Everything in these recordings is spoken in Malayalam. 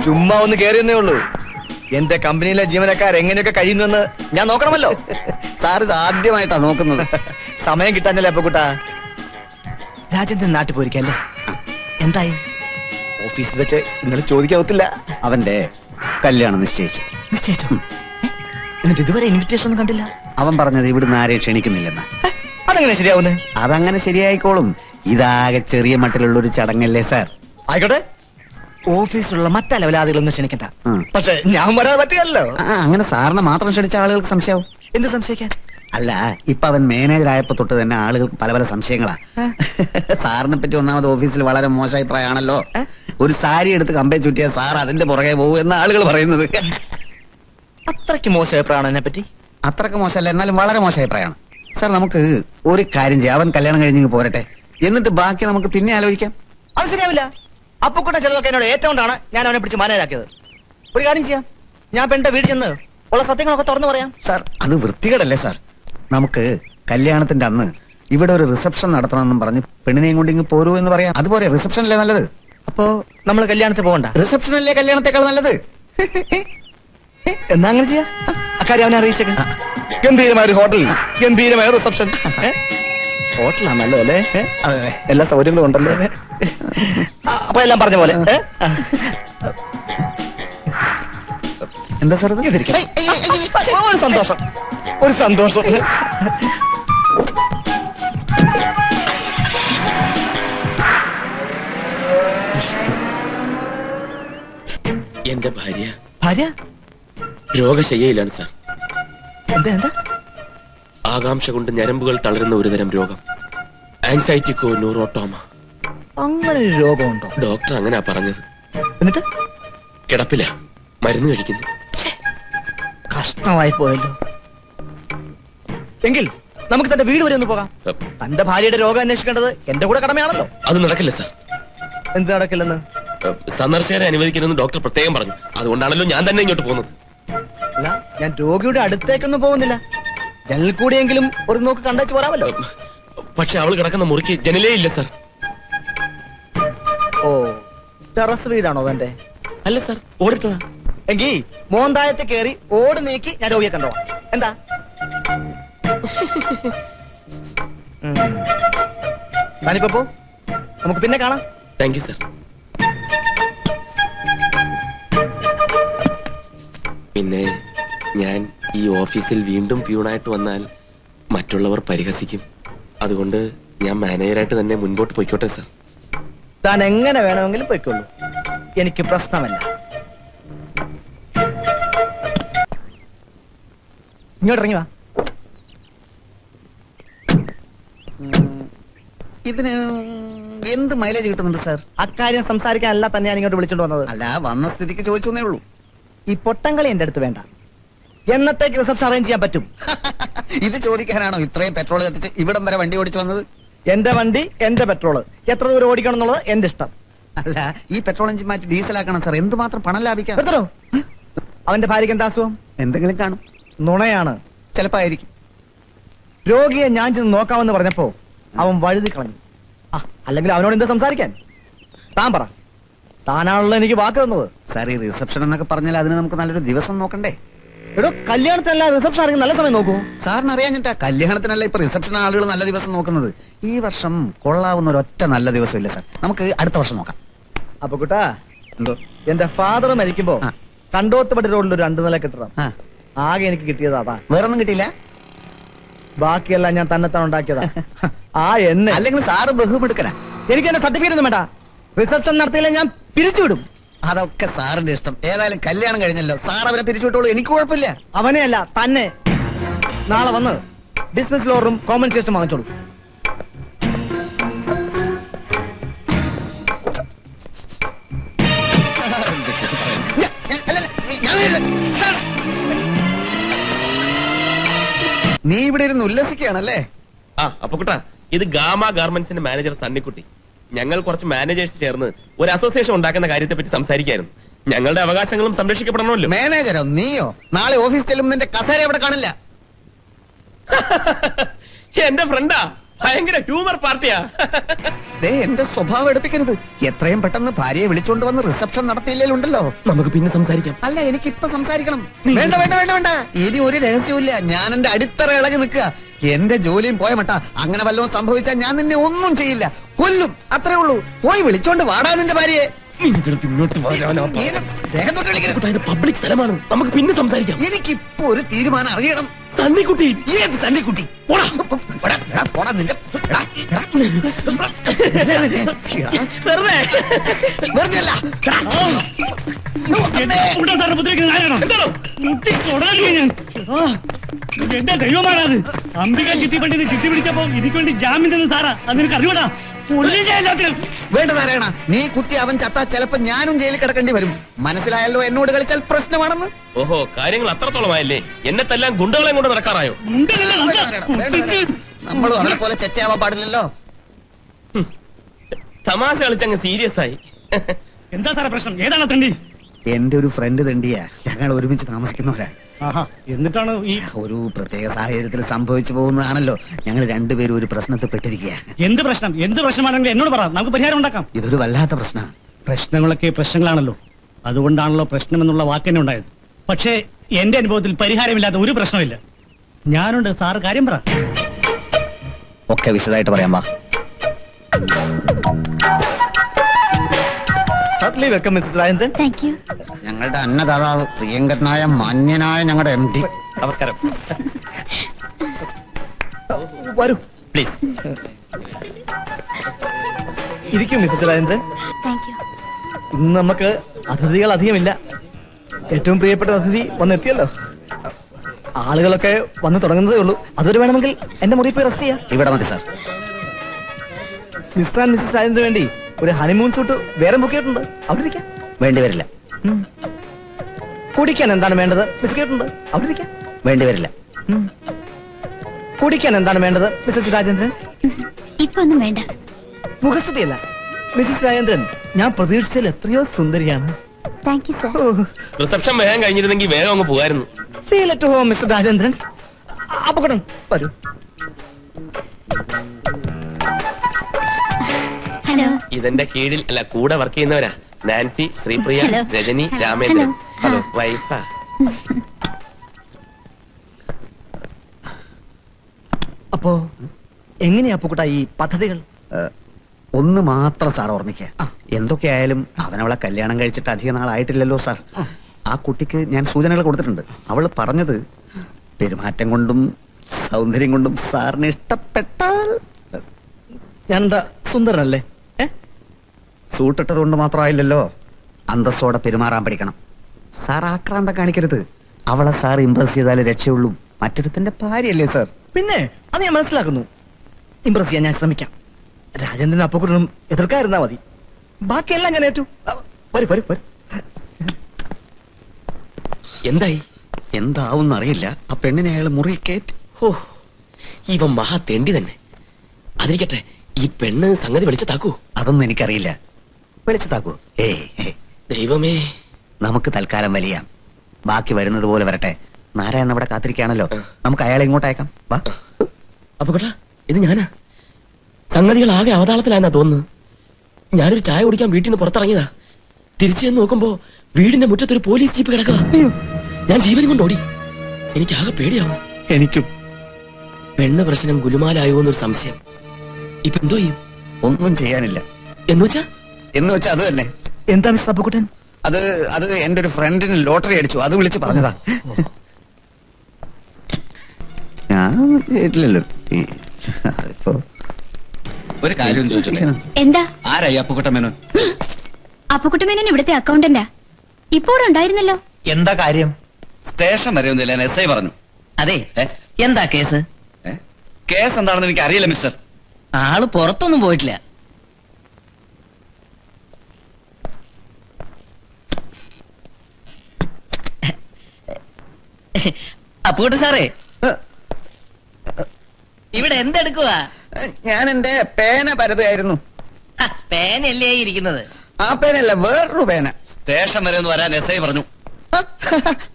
ചുമ്മാ ഒന്ന് കേറിയെന്നേ ഉള്ളൂ. എന്റെ കമ്പനിയിലെ ജീവനക്കാർ എങ്ങനെയൊക്കെ കഴിയുന്നുവെന്ന് ഞാൻ നോക്കണമല്ലോ. സാർ ഇത് ആദ്യമായിട്ടാ നോക്കുന്നത്. സമയം കിട്ടാനല്ലേ അപ്പക്കുട്ടാ. രാജേന്ദ്രൻ നാട്ടിൽ പോയിരിക്കല്ലേ? എന്തായി? ഓഫീസിൽ വെച്ച് ഇന്നലെ ചോദിക്കാവത്തില്ല. അവന്റെ കല്യാണം നിശ്ചയിച്ചു. നിശ്ചയിച്ചു? എന്നിട്ട് ഇതുവരെ ഇൻവിറ്റേഷൻ ഒന്നും കണ്ടില്ല. അവൻ പറഞ്ഞത് ഇവിടുന്ന് ആരെയും ക്ഷണിക്കുന്നില്ലെന്ന്. അതെങ്ങനെ ശരിയാവുന്നത്? അതങ്ങനെ ശരിയായിക്കോളും. ഇതാകെ ചെറിയ മട്ടിലുള്ള ഒരു ചടങ്ങല്ലേ സാർ. ആയിക്കോട്ടെ, ഓഫീസിലുള്ള മറ്റലവലാദികളൊന്നും ക്ഷണിക്കണ്ട. പക്ഷെ ഞാൻ വരാതെ പറ്റിയല്ലോ. അങ്ങനെ സാറിനെ മാത്രം ക്ഷണിച്ച ആളുകൾക്ക് സംശയാവും. എന്ത് സംശയിക്കാൻ? അല്ല, ഇപ്പൊ അവൻ മാനേജർ ആയപ്പോ തൊട്ട് തന്നെ ആളുകൾക്ക് പല പല സംശയങ്ങളാ. സാറിനെ പറ്റി ഒന്നാമത് ഓഫീസിൽ വളരെ മോശ അഭിപ്രായമാണല്ലോ. ഒരു സാരി എടുത്ത് കമ്പേ ചുറ്റിയ സാർ അതിന്റെ പുറകെ പോകും എന്ന ആളുകൾ പറയുന്നത്. അത്രയ്ക്ക് മോശം അഭിപ്രായമാണ് എന്നെ പറ്റി? അത്രയ്ക്ക് മോശമല്ല, എന്നാലും വളരെ മോശ അഭിപ്രായമാണ് സാർ. നമുക്ക് ഒരു കാര്യം ചെയ്യാം, അവൻ കല്യാണം കഴിഞ്ഞ് പോരട്ടെ, എന്നിട്ട് ബാക്കി നമുക്ക് പിന്നെ ആലോചിക്കാം. അത് ശരിയാവില്ല. അപ്പക്കൂട്ട ചിലതൊക്കെ എന്നോട് ഏറ്റവുകൊണ്ടാണ് ഞാൻ അവനെ പിടിച്ച് മാനേജാക്കിയത്. ഒരു കാര്യം ചെയ്യാം, ഞാൻ പെണ്ണിന്റെ വീട്ടിൽ ചെന്ന് ഉള്ള സത്യങ്ങളൊക്കെ തുറന്നു പറയാം. സാർ, അത് വൃത്തികേടല്ലേ സാർ? നമുക്ക് കല്യാണത്തിന്റെ അന്ന് ഇവിടെ ഒരു റിസപ്ഷൻ നടത്തണമെന്നും പറഞ്ഞ് പെണ്ണിനെയും കൊണ്ട് ഇങ്ങ് പോരൂ എന്ന് പറയാം. അതുപോലെ റിസപ്ഷനല്ലേ നല്ലത്? അപ്പോ നമ്മൾ കല്യാണത്തിൽ പോകണ്ട? റിസപ്ഷനല്ലേ കല്യാണത്തെക്കാൾ നല്ലത്? എന്നാ അങ്ങനെ ചെയ്യാം. അക്കാര്യം അവനെ അറിയിച്ചേക്കാം. ഗംഭീരമായ ഒരു ഹോട്ടൽ, ഗംഭീരമായ റിസപ്ഷൻ. ഹോട്ടലാ നല്ലതല്ലേ? എല്ലാ സൗകര്യങ്ങളും ഉണ്ടല്ലോ. അപ്പൊ എല്ലാം പറഞ്ഞ പോലെ. എന്താ സാർ ഇത്? ഒരു സന്തോഷം, ഒരു സന്തോഷം. എന്റെ ഭാര്യ ഭാര്യ രോഗശയ്യയിലാണ് സാർ. എന്താ എന്താ? ആകാംക്ഷ കൊണ്ട് ഞരമ്പുകൾ തളരുന്ന ഒരുതരം രോഗം, ആൻസൈറ്റിക്കോ ന്യൂറോട്ടോമ. അങ്ങനെ ഒരു രോഗമുണ്ടോ? ഡോക്ടർ അങ്ങനെയാ പറഞ്ഞത്. എന്നിട്ട് കിടപ്പില, മരുന്ന് കഴിക്കുന്നു. കഷ്ടമായി പോയല്ലോ. എങ്കിൽ നമുക്ക് തന്റെ വീട് വരെ ഒന്ന് പോകാം. തന്റെ ഭാര്യയുടെ രോഗം അന്വേഷിക്കേണ്ടത് എന്റെ കൂടെ കടമയാണല്ലോ. അത് നടക്കില്ല സാർ. എന്ത് നടക്കില്ലെന്ന്? സന്ദർശകരെ അനുവദിക്കണമെന്ന് ഡോക്ടർ പ്രത്യേകം പറഞ്ഞു. അതുകൊണ്ടാണല്ലോ ഞാൻ തന്നെ ഇങ്ങോട്ട് പോകുന്നത്. അല്ല, ഞാൻ രോഗിയുടെ അടുത്തേക്കൊന്നും പോകുന്നില്ല. ജനൽ കൂടിയെങ്കിലും ഒരു നോക്ക് കണ്ടു പോരാമല്ലോ. പക്ഷെ അവൾ കിടക്കുന്ന മുറിക്ക് ജനലേ ഇല്ല സാർ. ഓ, ടെറസ് വീടാണോ തന്റെ? അല്ല സാർ, ഓടിട്ടതാ. എങ്കിൽ മോന്തായത്തെ കയറി ഓട് നീക്കി ഞാൻ രോഗിയെ കണ്ടോ. എന്താ? താനിപ്പോ പോ, നമുക്ക് പിന്നെ കാണാം. Thank you sir. പിന്നെ ഞാൻ ഈ ഓഫീസിൽ വീണ്ടും പ്യൂണായിട്ട് വന്നാൽ മറ്റുള്ളവർ പരിഹസിക്കും. അതുകൊണ്ട് ഞാൻ മാനേജറായിട്ട് തന്നെ മുൻപോട്ട് പോയിക്കോട്ടെ സാർ. താൻ എങ്ങനെ വേണമെങ്കിലും പോയിക്കോളൂ, എനിക്ക് പ്രശ്നമല്ല. ഇങ്ങോട്ട് ഇറങ്ങി വാ. ഇതിന് എന്ത് മൈലേജ് കിട്ടുന്നുണ്ട് സാർ? അക്കാര്യം സംസാരിക്കാനല്ല തന്നെയാണ് ഇങ്ങോട്ട് വിളിച്ചോണ്ട് വന്നത്. അല്ല, വന്ന സ്ഥിതിക്ക് ചോദിച്ചേ ഉള്ളൂ. ഈ പൊട്ടങ്കളി എന്റെ അടുത്ത് വേണ്ട. എന്നത്തേക്ക് റിസപ്ഷൻ അറേഞ്ച് ചെയ്യാൻ പറ്റും? ഇത് ചോദിക്കാനാണോ ഇത്രയും പെട്രോൾ കത്തിച്ച് ഇവിടം വരെ വണ്ടി ഓടിച്ചു വന്നത്? എന്റെ വണ്ടി, എന്റെ പെട്രോള്, എത്ര ദൂരം ഓടിക്കണം എന്നുള്ളത് എന്റെ ഇഷ്ടം. അല്ല, ഈ പെട്രോൾ എഞ്ചിൻ മാറ്റി ഡീസലാക്കണം സാർ. എന്തുമാത്രം പണം ലാഭിക്കാം. എടുത്തോ. അവന്റെ ഭാര്യക്ക് എന്താ അസുഖം? എന്തെങ്കിലും കാണും. നുണയാണ്. ചിലപ്പോ ആയിരിക്കും. രോഗിയെ ഞാൻ ചെന്ന് നോക്കാമെന്ന് പറഞ്ഞപ്പോ അവൻ വഴുതി കളഞ്ഞു. അല്ലെങ്കിൽ അവനോട് എന്താ സംസാരിക്കാൻ? താൻ പറ, താനാണല്ലോ എനിക്ക് വാക്ക് തന്നത്. സാർ, ഈ റിസപ്ഷൻ എന്നൊക്കെ പറഞ്ഞാൽ അതിന് നമുക്ക് നല്ലൊരു ദിവസം നോക്കണ്ടേ? എടോ, കല്യാണത്തിനല്ല റിസപ്ഷൻ ആണെങ്കിൽ നല്ല സമയം നോക്കൂ. സാറിന് അറിയാഞ്ഞിട്ടാ കല്യാണത്തിനല്ല ഇപ്പൊ റിസപ്ഷൻ ആളുകൾ നല്ല ദിവസം നോക്കുന്നത്. ഈ വർഷം കൊള്ളാവുന്ന ഒരൊറ്റ നല്ല ദിവസം ഇല്ല സാർ. നമുക്ക് അടുത്ത വർഷം നോക്കാം. അപ്പൊ കുട്ടാ, എന്തോ? എന്റെ ഫാദർ മരിക്കുമ്പോ കണ്ടോത്തുപടി റോഡിൽ ഒരു 2 നില കെട്ടിടം ആകെ എനിക്ക് കിട്ടിയത് അതാ. വേറൊന്നും കിട്ടിയില്ല? ബാക്കിയെല്ലാം ഞാൻ തന്നെത്താൻ ഉണ്ടാക്കിയതാ. എന്നെ അല്ലെങ്കിൽ സാറ് ബഹുമെടുക്കനാ. എനിക്ക് എന്റെ സർട്ടിഫിക്കറ്റ് ഒന്നും വേണ്ട. റിസപ്ഷൻ നടത്തിയില്ല ഞാൻ പിരിച്ചുവിടും. അതൊക്കെ സാറിന്റെ ഇഷ്ടം. ഏതായാലും കല്യാണം കഴിഞ്ഞല്ലോ, സാർ അവരെ പിരിച്ചുവിട്ടോളൂ, എനിക്ക് കുഴപ്പമില്ല. അവനെ അല്ല, തന്നെ. നാളെ വന്ന് ഡിസ്മിസ് ഓർഡറും കോമ്പൻസേഷൻ വാങ്ങിച്ചോളൂ. നീ ഇവിടെ ഇരുന്ന് ഉല്ലസിക്കുകയാണല്ലേ? അപ്പൊ കുട്ടാ, ഇത് ഗാമ ഗാർമെന്റ്സിന്റെ മാനേജർ സണ്ണിക്കുട്ടി. ഞങ്ങൾ കുറച്ച് മാനേജേഴ്സ് ചേർന്ന് ഒരു അസോസിയേഷൻ ഉണ്ടാക്കുന്ന കാര്യത്തെ പറ്റി സംസാരിക്കായിരുന്നു. ഞങ്ങളുടെ അവകാശങ്ങളും സംരക്ഷിക്കപ്പെടണമല്ലോ. മാനേജരോ? നീയോ? നാളെ ഓഫീസ് ചെല്ലുമ്പോൾ നിന്റെ കസേര എവിടെ കാണില്ല. എന്റെ ഫ്രണ്ടാ. ഭയങ്കര ഹ്യൂമർ പാർട്ടിയാ. ദേ എന്റെ സ്വഭാവം എടുപ്പിക്കരുത്. എത്രയും പെട്ടെന്ന് ഭാര്യയെ വിളിച്ചോണ്ട് വന്ന് റിസപ്ഷൻ നടത്തിയില്ലേലുണ്ടല്ലോ. നമുക്ക് പിന്നെ സംസാരിക്കാം. അല്ല എനിക്ക് ഇപ്പൊ സംസാരിക്കണം. വേണ്ട വേണ്ട വേണ്ട വേണ്ട, ഇനി ഒരു രഹസ്യമില്ല. ഞാൻ എന്റെ അടിത്തറ ഇളകി നിൽക്കുക. എന്റെ ജോലിയും പോയ മട്ട. അങ്ങനെ വല്ലതും സംഭവിച്ചാൽ ഞാൻ നിന്നെ ഒന്നും ചെയ്യില്ല, കൊല്ലും. അത്രേ ഉള്ളൂ. പോയി വിളിച്ചോണ്ട് വാടാ നിന്റെ ഭാര്യയെ. പബ്ലിക് സ്ഥലമാണ്, നമുക്ക് പിന്നെ സംസാരിക്കാം. എനിക്കിപ്പോ ഒരു തീരുമാനം അറിയണം. സണ്ണിക്കുട്ടി. ഏത് സണ്ണിക്കുട്ടി? പോടാ, പോടാ, എടാ, പോടാ നിന്റെ എടാ, എടാ. വെറുതെ വെറുതെയല്ല. എന്റെ ദൈവമാണത്. അംബിക ചിട്ടിപ്പണ്ടിന്ന് ചിട്ടി പിടിച്ചപ്പോ എനിക്ക് വേണ്ടി ജാമ്യം തന്നു സാറാ. അത് നിനക്ക് അറിയൂടാ. വേണ്ട നാരായണ, നീ കുത്തി അവൻ ചത്താ ചിലപ്പോ ഞാനും ജയിലിൽ കിടക്കേണ്ടി വരും. മനസ്സിലായല്ലോ എന്നോട് കളിച്ചാൽ പ്രശ്നമാണെന്ന്. ഓഹോ, കാര്യങ്ങൾ അത്രത്തോളമായല്ലേ? എന്നെത്തെല്ലാം ഗുണ്ടകളെ കൊണ്ട് നടക്കാറായോ? നമ്മളും അവരെ പോലെ ചെറ്റയാവാൻ പാടില്ലല്ലോ. തമാശ കളിച്ചങ്ങ് സീരിയസ് ആയി. എന്താ സാറേ പ്രശ്നം? ഏതാണ് തണ്ടി? എന്റെ ഒരു ഫ്രണ്ട് തണ്ടിയാ. ഞങ്ങൾ ഒരുമിച്ച് താമസിക്കുന്നവരാ. എന്നിട്ടാണ് ഈ ഒരു പ്രത്യേക സാഹചര്യത്തിൽ സംഭവിച്ചു പോകുന്നതാണല്ലോ. ഞങ്ങൾ രണ്ടുപേരും ഒരു പ്രശ്നത്തിൽ പെട്ടിരിക്കുക. എന്ത് പ്രശ്നം? എന്ത് പ്രശ്നമാണെങ്കിൽ എന്നോട് പറ, നമുക്ക് പരിഹാരം ഉണ്ടാക്കാം. ഇതൊരു വല്ലാത്ത പ്രശ്നമാണ്. പ്രശ്നങ്ങളൊക്കെ പ്രശ്നങ്ങളാണല്ലോ. അതുകൊണ്ടാണല്ലോ പ്രശ്നം എന്നുള്ള വാക്കന്നെ ഉണ്ടായത്. പക്ഷേ എന്റെ അനുഭവത്തിൽ പരിഹാരമില്ലാത്ത ഒരു പ്രശ്നമില്ല. ഞാനുണ്ട്. സാറ് കാര്യം പറ. ഒക്കെ വിശദമായിട്ട് പറയാൻ വാ. Welcome Mrs Rajendran. Thank you. ഞങ്ങളുടെ അന്നദാതാവ്, പ്രിയങ്കരനായ മാന്യനായ ഞങ്ങളുടെ MD. നമസ്കാരം. വരൂ പ്ലീസ്. ഇരിക്കും മിസ്സസ് രാജേന്ദ്രൻ. Thank U. ഇന്ന് നമുക്ക് അതിഥികൾ അധികമില്ല. ഏറ്റവും പ്രിയപ്പെട്ട അതിഥി വന്നെത്തിയല്ലോ. ആളുകളൊക്കെ വന്ന് തുടങ്ങുന്നതേ ഉള്ളൂ. അതുവരെ വേണമെങ്കിൽ എന്റെ മുറിയിൽ പോയി റെസ്റ്റ് ചെയ്യാം. ഇവിടെ മതി സാർ. മിസ്റ്റർ ആൻഡ് മിസ്സസ് രാജേന്ദ്രന് വേണ്ടി ഒരു ഹണിമൂൺ സൂട്ട് വേറെ ബുക്ക് ചെയ്തിട്ടുണ്ട്. അവിടെ ഇരിക്കാം. വേണ്ടി വരില്ല. കുടിക്കാൻ എന്താണ് വേണ്ടത്? ബിസ്ക്കറ്റ് അവിടെ ഇരിക്കാം. വേണ്ടി വരില്ല. കുടിക്കാൻ എന്താണ് വേണ്ടത് മിസ്സസ് രാജേന്ദ്രൻ? ഇപ്പൊ ഒന്നും വേണ്ട. മുഖസ്തുതിയല്ല മിസ്സസ് രാജേന്ദ്രൻ, ഞാൻ പ്രതീക്ഷിച്ചതിൽ എത്രയോ സുന്ദരിയാണ്. Thank you sir. റിസപ്ഷൻ വേഗം കഴിഞ്ഞിരുന്നെങ്കിൽ വേഗം അങ്ങ് പോകായിരുന്നു. Feel at home mister Rajendran. അപകടം വരൂ. ഹലോ. ഇതെന്റെ കീഴിൽ അല്ല കൂടെ വർക്ക് ചെയ്യുന്നവരാ. Nancy, Sripriya, hello. Rajani, hello. Ramendran. Hello. വൈഫാ. അപ്പോ എങ്ങനെയാ പൂക്കുട്ട ഈ പദ്ധതികൾ? ഒന്ന് മാത്രം സാർ ഓർമ്മിക്കുക. എന്തൊക്കെയായാലും അവനവളെ കല്യാണം കഴിച്ചിട്ട് അധിക നാളായിട്ടില്ലല്ലോ സാർ. ആ കുട്ടിക്ക് ഞാൻ സൂചനകൾ കൊടുത്തിട്ടുണ്ട്. അവള് പറഞ്ഞത് പെരുമാറ്റം കൊണ്ടും സൗന്ദര്യം കൊണ്ടും സാറിന് ഇഷ്ടപ്പെട്ടാൽ. ഞാൻ എന്താ സുന്ദരനല്ലേ? സൂട്ടിട്ടത് കൊണ്ട് മാത്രമായില്ലല്ലോ, അന്തസ്സോടെ പെരുമാറാൻ പഠിക്കണം. സാർ ആക്രാന്തം കാണിക്കരുത്. അവളെ സാർ ഇംപ്രസ് ചെയ്താലേ രക്ഷയുള്ളൂ. മറ്റൊരുത്തിന്റെ ഭാര്യയല്ലേ സാർ? പിന്നെ അത് ഞാൻ മനസ്സിലാക്കുന്നു. ഇംപ്രസ് ചെയ്യാൻ ഞാൻ ശ്രമിക്കാം. രാജേന്ദ്രൻ അപ്പക്കുട്ടനും എതിർക്കാതിരുന്നാ മതി. ബാക്കിയെല്ലാം ഞാൻ ഏറ്റു. വരൂ വരൂ വരൂ. എന്തായി? എന്താവും അറിയില്ല. ആ പെണ്ണിനെ അയാൾ മുറി കയറ്റി. ഓ, ഇവൻ മഹാ തെണ്ടി തന്നെ. അതിരിക്കട്ടെ, ഈ പെണ്ണ് സംഗതി വെളിച്ചത്താക്കൂ? അതൊന്നും എനിക്കറിയില്ല. വിളിച്ചതാക്കൂ. ദൈവമേ. നമുക്ക് തൽക്കാലം വലിയാം. ബാക്കി വരുന്നത് പോലെ വരട്ടെ. നാരായണൻ അവിടെ കാത്തിരിക്കുകയാണല്ലോ. നമുക്ക് അയാളെ ഇങ്ങോട്ട് അയക്കാം. വാ. അപ്പൊ കേട്ടാ, ഇത് ഞാനാ. സംഗതികൾ ആകെ അവതാളത്തിലായെന്നാ തോന്നുന്നു. ഞാനൊരു ചായ കുടിക്കാൻ വീട്ടിൽ നിന്ന് പുറത്തിറങ്ങിയതാ. തിരിച്ചു ചെന്ന് നോക്കുമ്പോ വീടിന്റെ മുറ്റത്തൊരു പോലീസ് ജീപ്പ് കിടക്കുക. ഞാൻ ജീവനും കൊണ്ട് ഓടി. എനിക്ക് ആകെ പേടിയാവും. എനിക്കും. പെണ്ണ് പ്രശ്നം ഗുലുമാലായോ എന്നൊരു സംശയം. ഇപ്പൊ എന്തോ ചെയ്യും? ഒന്നും ചെയ്യാനില്ല. എന്നുവെച്ചാ അത് തന്നെ. എന്താ മിസ്റ്റർ അപ്പക്കുട്ടൻ? അത് എന്റെ ഒരു ഫ്രണ്ടിന് ലോട്ടറി അടിച്ചു. അത് വിളിച്ച് പറഞ്ഞതാ. ഞാൻ കേട്ടില്ലല്ലോ. അതിപ്പോ ഒരു കാര്യം ചോദിച്ചോട്ടെ? എന്താ? ആരായി അപ്പുക്കുട്ടൻ മേനോൻ? അപ്പുക്കുട്ടമേനൻ ഇവിടുത്തെ അക്കൗണ്ടന്റാ. ഇപ്പോ ഇവിടെ ഉണ്ടായിരുന്നല്ലോ. എന്താ കാര്യം? സ്റ്റേഷൻ വരെ ഒന്നുമില്ല, SI പറഞ്ഞു. അതെ, എന്താ കേസ്? കേസ് എന്താണെന്ന് എനിക്ക് അറിയില്ല മിസ്റ്റർ. ആള് പുറത്തൊന്നും പോയിട്ടില്ല. അപ്പൂട്ട് സാറേ, ഇവിടെ എന്തെടുക്കുവാ? ഞാൻ എന്റെ പേന പരതുകയായിരുന്നു. പേനല്ലേ ഇരിക്കുന്നത്? ആ പേനല്ല, വേറൊരു പേന. സ്റ്റേഷൻ വരെ ഒന്ന് വരാൻ SI പറഞ്ഞു.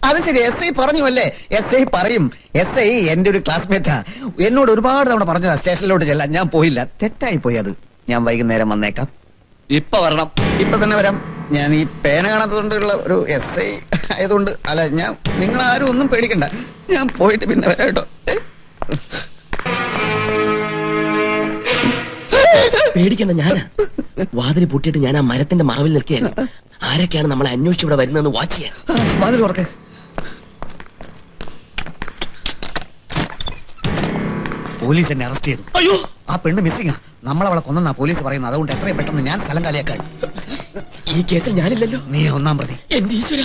അത് ശരി, എസ് ഐ പറഞ്ഞു അല്ലേ? എസ് ഐ പറയും. എസ് ഐ എന്റെ ഒരു ക്ലാസ്മേറ്റാ. എന്നോട് ഒരുപാട് തവണ പറഞ്ഞതാ സ്റ്റേഷനിലോട്ട് ചെല്ലാൻ. ഞാൻ പോയില്ല, തെറ്റായി പോയി അത്. ഞാൻ വൈകുന്നേരം വന്നേക്കാം. ഇപ്പൊ വരണം. ഇപ്പൊ തന്നെ വരാം. ഞാൻ ഈ പേന കാണാത്തതുകൊണ്ടുള്ള ഒരു എസ് ഐ ആയതുകൊണ്ട് അല്ല, ഞാൻ നിങ്ങൾ ആരും ഒന്നും പേടിക്കണ്ട. ഞാൻ പോയിട്ട് പിന്നെ വരാം കേട്ടോ. പേടിക്കണ്ട, ഞാനാ. വാതിൽ പൂട്ടിയിട്ട് ഞാൻ ആ മരത്തിന്റെ മറവിൽ നിൽക്കുകയായിരുന്നു. ആരൊക്കെയാണ് നമ്മളെ അന്വേഷിച്ച് ഇവിടെ വരുന്നതെന്ന് വാച്ച് ചെയ്യാൻ. വാതിൽ തുറക്ക്. പോലീസ് എന്നെ അറസ്റ്റ് ചെയ്തു. അയ്യോ, ആ പെണ്ണ് മിസ്സിംഗാ. നമ്മളവളെ കൊന്നെന്നാ പോലീസ് പറയുന്നത്. അതുകൊണ്ട് എത്രയും പെട്ടെന്ന് ഞാൻ സ്ഥലം കാലിയാക്കാൻ. ഈ കേസിൽ ഞാനില്ലല്ലോ. നീ ഒന്നാം പ്രതി. എന്റെ ഈശ്വര,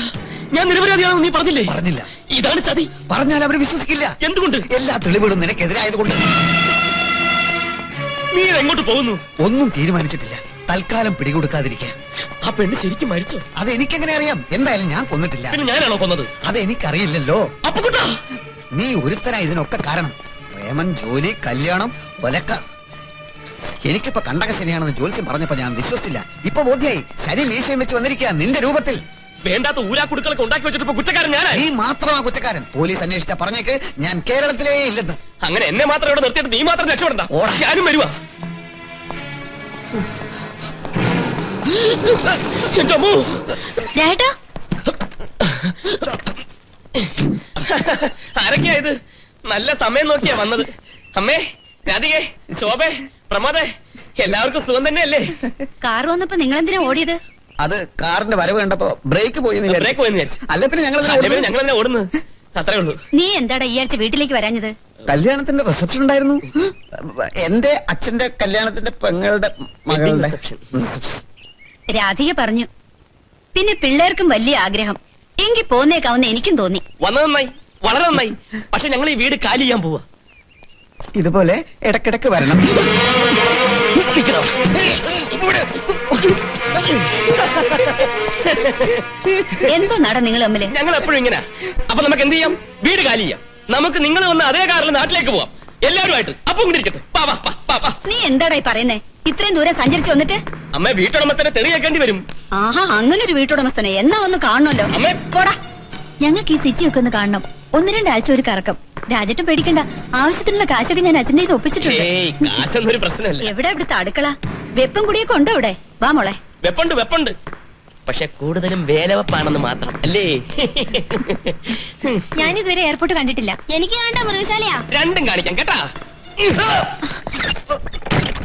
ഞാൻ നിരപരാധിയാണെന്ന് നീ പറഞ്ഞില്ലേ? പറഞ്ഞില്ല. ഇതാണ് ചതി. പറഞ്ഞാൽ അവര് വിശ്വസിക്കില്ല. എന്തുകൊണ്ട്? എല്ലാ തെളിവുകളും നിനക്കെതിരായതുകൊണ്ട്. നീ എങ്ങോട്ട് പോകുന്നു? ഒന്നും തീരുമാനിച്ചിട്ടില്ല. തൽക്കാലം പിടികൊടുക്കാതിരിക്കാൻ. ആ പെണ്ണ് ശരിക്കും മരിച്ചോ? അത് എനിക്കെങ്ങനെ അറിയാം? എന്തായാലും ഞാൻ കൊന്നിട്ടില്ല. പിന്നെ ഞാനാണോ കൊന്നത്? അത് എനിക്കറിയില്ലല്ലോ. അപ്പുകുട്ടാ, നീ ഒരുത്തനാ ഇതിനൊക്കെ കാരണം. പ്രേമം, ജോലി, കല്യാണം, ഒലക്ക. എനിക്കിപ്പോ കണ്ടക ശനിയാണെന്ന് ജോത്സ്യം പറഞ്ഞപ്പോ ഞാൻ വിശ്വസിച്ചില്ല. ഇപ്പൊ ബോധ്യായി. ശനി മീശയും വെച്ച് വന്നിരിക്കുക നിന്റെ രൂപത്തിൽ. വേണ്ടാത്ത ഊരാക്കുടുക്കളൊക്കെ ഉണ്ടാക്കി വെച്ചിട്ട് കുറ്റക്കാരൻ ഞാനാ. നീ മാത്രമാ കുറ്റക്കാരൻ. പോലീസ് അന്വേഷിച്ച പറഞ്ഞേക്ക് ഞാൻ കേരളത്തിലേ ഇല്ലെന്ന്. അങ്ങനെ എന്നെ മാത്രം ഇവിടെ നിർത്തിയിട്ട് നീ മാത്രം രക്ഷപ്പെടണ്ട. ഓടാ. ഞാനും വരുവാ. എന്റെ അമ്മോ. രാജേട്ടാ, ആരൊക്കെയാ ഇത്? നല്ല സമയം നോക്കിയാ വന്നത്. അമ്മേ, രാധികേ, ശോഭേ, പ്രമോദേ, എല്ലാവർക്കും സുഖം തന്നെയല്ലേ? കാർ വന്നപ്പോ നിങ്ങൾ എന്തിനാ ഓടിയത്? അത് കാറിന്റെ വരവ് കണ്ടപ്പോ ബ്രേക്ക് പോയി ബ്രേക്ക് പോയെന്ന് വിചാരിച്ചു. അല്ല പിന്നെ ഞങ്ങൾ ഞങ്ങൾ തന്നെ ഓടുന്നു, അത്രേ ഉള്ളൂ. നീ എന്താടാ ഈ ആഴ്ച വീട്ടിലേക്ക് വരാഞ്ഞത്? കല്യാണത്തിന്റെ റിസപ്ഷൻ ഉണ്ടായിരുന്നു. എന്റെ അച്ഛന്റെ കല്യാണത്തിന്റെ പെങ്ങളുടെ മകളുടെ reception. reception. രാധിക പറഞ്ഞു. പിന്നെ പിള്ളേർക്കും വലിയ ആഗ്രഹം. എങ്കിൽ പോന്നേക്കാവുന്ന എനിക്കും തോന്നി. വന്നത് നന്നായി, വളരെ നന്നായി. പക്ഷെ ഞങ്ങൾ ഈ വീട് കാലി ചെയ്യാൻ പോവാ. ഇതുപോലെ ഇടക്കിടക്ക് വരണം. എന്തോ നട നിങ്ങൾ തമ്മില്? ഞങ്ങൾ എപ്പോഴും ഇങ്ങനെ. അപ്പൊ നമുക്ക് എന്ത് ചെയ്യാം? വീട് കാലി ചെയ്യാം. നമുക്ക് നിങ്ങൾ വന്ന് അതേ കാറിൽ നാട്ടിലേക്ക് പോവാം എല്ലാവരുമായിട്ട്. അപ്പൊ ഇങ്ങോട്ടിരിക്കട്ടെ. നീ എന്താടാ ഈ പറയുന്നേ? ഇത്രയും ദൂരം സഞ്ചരിച്ചു വന്നിട്ട് അമ്മ വീട്ടുടമസ്ഥനെ തെളി കേൾക്കേണ്ടി വരും. ആഹാ, അങ്ങനെ ഒരു വീട്ടുടമസ്ഥനെ എന്നാ ഒന്ന് കാണണമല്ലോ. അമ്മേ, പോടാ. ഞങ്ങൾക്ക് ഈ സിറ്റി ഒക്കെ ഒന്ന് കാണണം. 1-2 ആഴ്ച ഒരു കറക്കം. രാജേട്ടൻ പേടിക്കണ്ട, ആവശ്യത്തിനുള്ള കാശൊക്കെ ഞാൻ അച്ഛൻ്റെ കയ്യിൽ ഒപ്പിച്ചിട്ടുണ്ട്. ഏയ്, കാശൊന്നും ഒരു പ്രശ്നമല്ല. എവിടെ ഇവിടുത്തെ അടുക്കള? വെപ്പും കുടിയൊക്കെ ഉണ്ടോ ഇവിടെ? വാ മോളെ. വെപ്പുണ്ട്. പക്ഷെ കൂടുതലും വേലവെപ്പാണെന്ന് മാത്രം അല്ലേ? ഞാനിതുവരെ എയർപോർട്ട് കണ്ടിട്ടില്ല. എനിക്ക് കണ്ട മൃഗശാലയാ. രണ്ടും കാണിക്കാം കേട്ടാ.